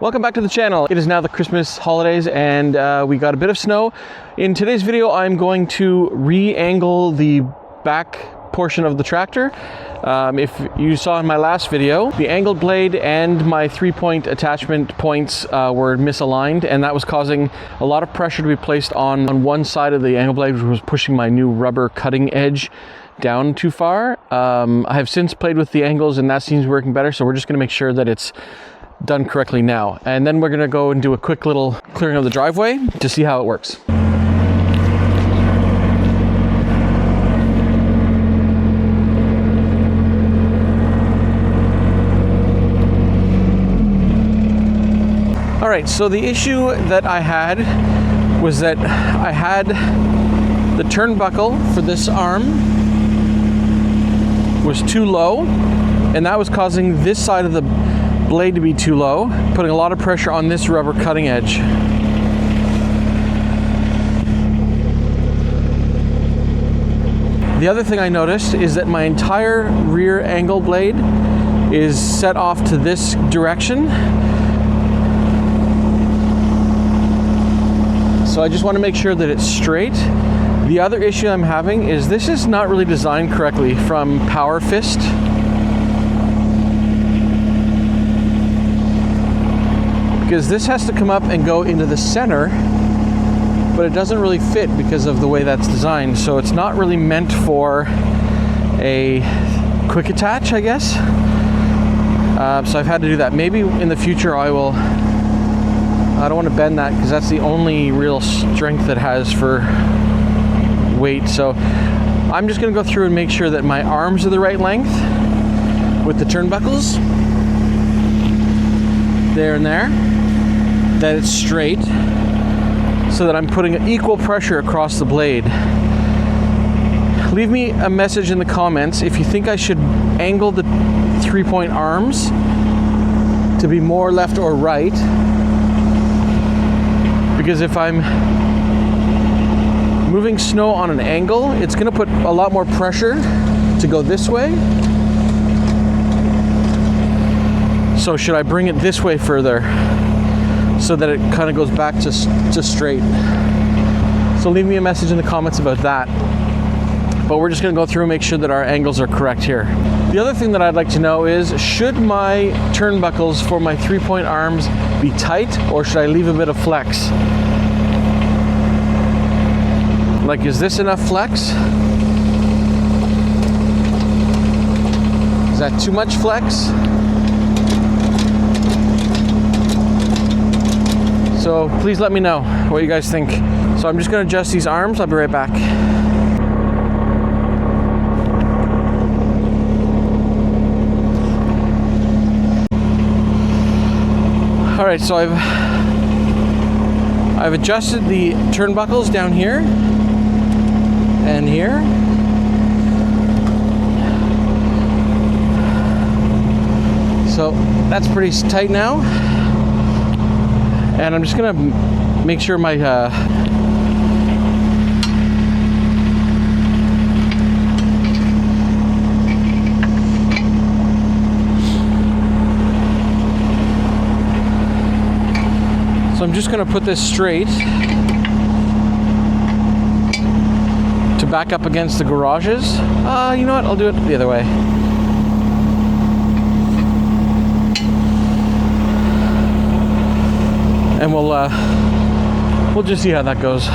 Welcome back to the channel. It is now the Christmas holidays and we got a bit of snow. In today's video, I'm going to re-angle the back portion of the tractor. If you saw in my last video, the angled blade and my 3-point attachment points were misaligned, and that was causing a lot of pressure to be placed on one side of the angle blade, which was pushing my new rubber cutting edge down too far. I have since played with the angles and that seems working better, so we're just going to make sure that it's done correctly now. And then we're going to go and do a quick little clearing of the driveway to see how it works. All right, so the issue that I had was that I had the turnbuckle for this arm was too low, and that was causing this side of the blade to be too low, putting a lot of pressure on this rubber cutting edge. The other thing I noticed is that my entire rear angle blade is set off to this direction. So I just want to make sure that it's straight. The other issue I'm having is this is not really designed correctly from Power Fist. Because this has to come up and go into the center, but it doesn't really fit because of the way that's designed. So it's not really meant for a quick attach, I guess. So I've had to do that. Maybe in the future I don't want to bend that because that's the only real strength it has for weight. So I'm just going to go through and make sure that my arms are the right length with the turnbuckles. There and there. That it's straight so that I'm putting equal pressure across the blade. Leave me a message in the comments if you think I should angle the 3-point arms to be more left or right, because if I'm moving snow on an angle, it's going to put a lot more pressure to go this way. So should I bring it this way further so that it kind of goes back to straight? So leave me a message in the comments about that. But we're just going to go through and make sure that our angles are correct here. The other thing that I'd like to know is, should my turnbuckles for my 3-point arms be tight, or should I leave a bit of flex? Like, is this enough flex? Is that too much flex? So please let me know what you guys think. So I'm just going to adjust these arms. I'll be right back. All right, so I've adjusted the turnbuckles down here and here. So that's pretty tight now. And I'm just gonna make sure my so I'm just gonna put this straight to back up against the garages. You know what? I'll do it the other way. And we'll just see how that goes.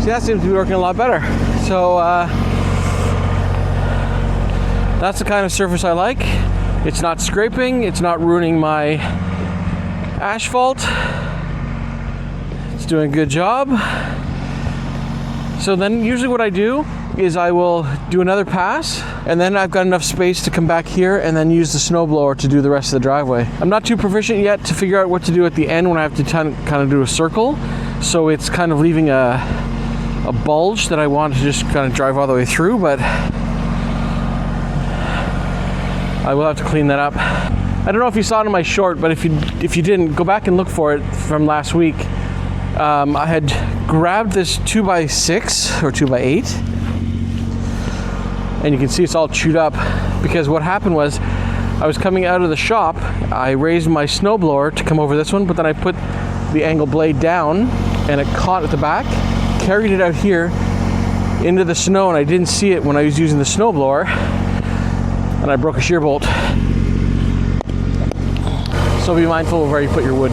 See, that seems to be working a lot better. So that's the kind of surface I like. It's not scraping, it's not ruining my asphalt. It's doing a good job. So then usually what I do is I will do another pass, and then I've got enough space to come back here and then use the snowblower to do the rest of the driveway. I'm not too proficient yet to figure out what to do at the end when I have to kind of do a circle. So it's kind of leaving a bulge that I want to just kind of drive all the way through, but I will have to clean that up. I don't know if you saw it in my short, but if you didn't, go back and look for it from last week. I had grabbed this 2x6 or 2x8, and you can see it's all chewed up because what happened was I was coming out of the shop, I raised my snowblower to come over this one, but then I put the angle blade down and it caught at the back, carried it out here into the snow, and I didn't see it when I was using the snowblower, and I broke a shear bolt. So be mindful of where you put your wood.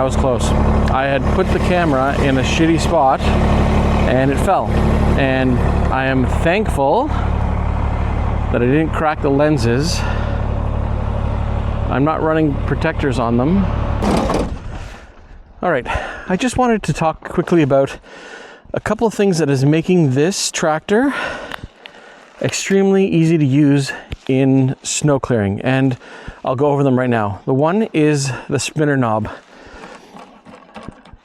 was close. I had put the camera in a shitty spot and it fell. And I am thankful that I didn't crack the lenses. I'm not running protectors on them. All right, I just wanted to talk quickly about a couple of things that is making this tractor extremely easy to use in snow clearing, and I'll go over them right now. The one is the spinner knob.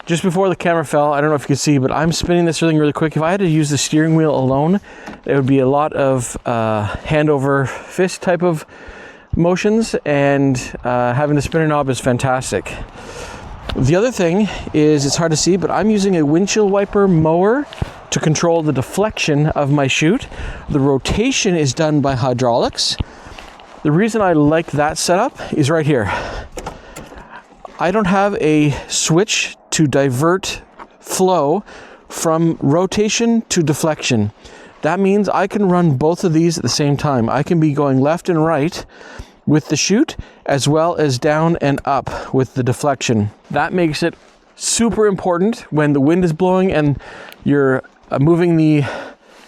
Just before the camera fell, I don't know if you can see, but I'm spinning this thing really quick. If I had to use the steering wheel alone, it would be a lot of hand over fist type of motions, and having the spinner knob is fantastic. The other thing is, it's hard to see, but I'm using a windshield wiper mower to control the deflection of my chute. The rotation is done by hydraulics. The reason I like that setup is right here. I don't have a switch to divert flow from rotation to deflection. That means I can run both of these at the same time. I can be going left and right with the chute, as well as down and up with the deflection. That makes it super important when the wind is blowing and you're moving the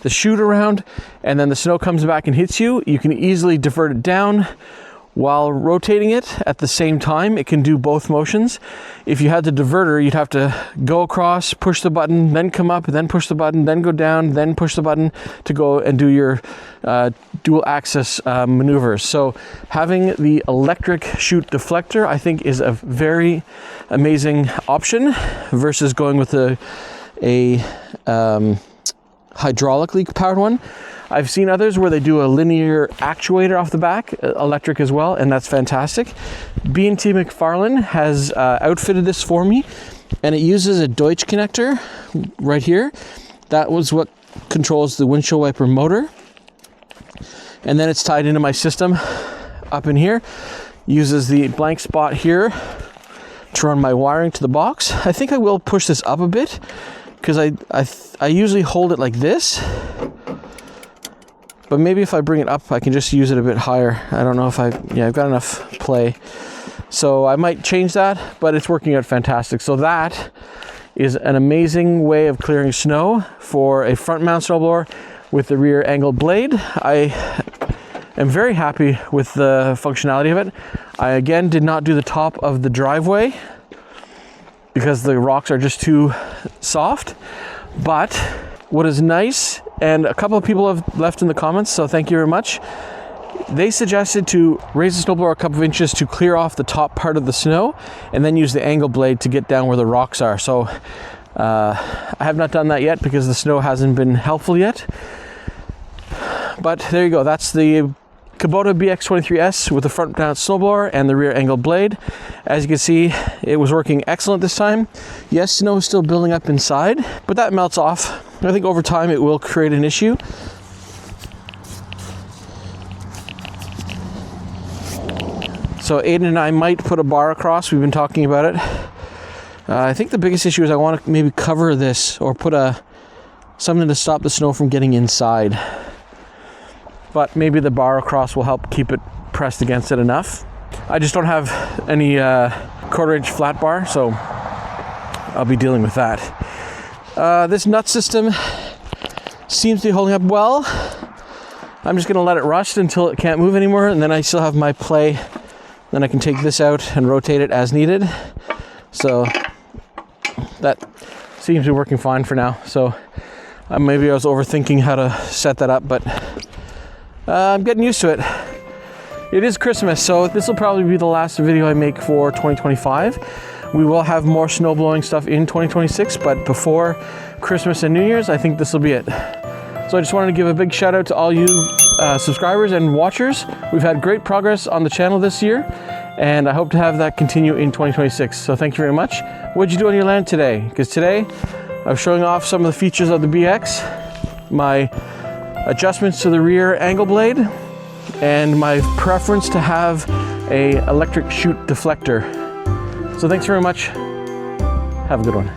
chute around, and then the snow comes back and hits you. You can easily divert it down while rotating it at the same time. It can do both motions. If you had the diverter, you'd have to go across, push the button, then come up, then push the button, then go down, then push the button to go and do your dual axis maneuvers. So having the electric chute deflector, I think, is a very amazing option versus going with a hydraulically powered one. I've seen others where they do a linear actuator off the back, electric as well, and that's fantastic. TMacFarlane has outfitted this for me, and it uses a Deutsch connector right here. That was what controls the windshield wiper motor. And then it's tied into my system up in here. Uses the blank spot here to run my wiring to the box. I think I will push this up a bit, because I usually hold it like this. But maybe if I bring it up, I can just use it a bit higher. I don't know if I've got enough play. So I might change that, but it's working out fantastic. So that is an amazing way of clearing snow for a front mount snowblower with the rear angled blade. I am very happy with the functionality of it. I again did not do the top of the driveway because the rocks are just too soft. But what is nice, and a couple of people have left in the comments, so thank you very much. They suggested to raise the snowblower a couple of inches to clear off the top part of the snow, and then use the angle blade to get down where the rocks are. So I have not done that yet because the snow hasn't been helpful yet. But there you go. That's the Kubota BX36s with the front mount snowblower and the rear angle blade. As you can see, it was working excellent this time. Yes, snow is still building up inside, but that melts off. I think over time it will create an issue. So Aiden and I might put a bar across. We've been talking about it. I think the biggest issue is I want to maybe cover this or put something to stop the snow from getting inside. But maybe the bar across will help keep it pressed against it enough. I just don't have any 1/4 inch flat bar, so I'll be dealing with that. This nut system seems to be holding up well. I'm just gonna let it rust until it can't move anymore, and then I still have my play. Then I can take this out and rotate it as needed. So that seems to be working fine for now. So maybe I was overthinking how to set that up, but I'm getting used to it. It is Christmas, so this will probably be the last video I make for 2025. We will have more snowblowing stuff in 2026, but before Christmas and New Year's, I think this will be it. So I just wanted to give a big shout out to all you subscribers and watchers. We've had great progress on the channel this year, and I hope to have that continue in 2026. So thank you very much. What'd you do on your land today? Because today I'm showing off some of the features of the BX, my adjustments to the rear angle blade, and my preference to have a electric chute deflector. So thanks very much. Have a good one.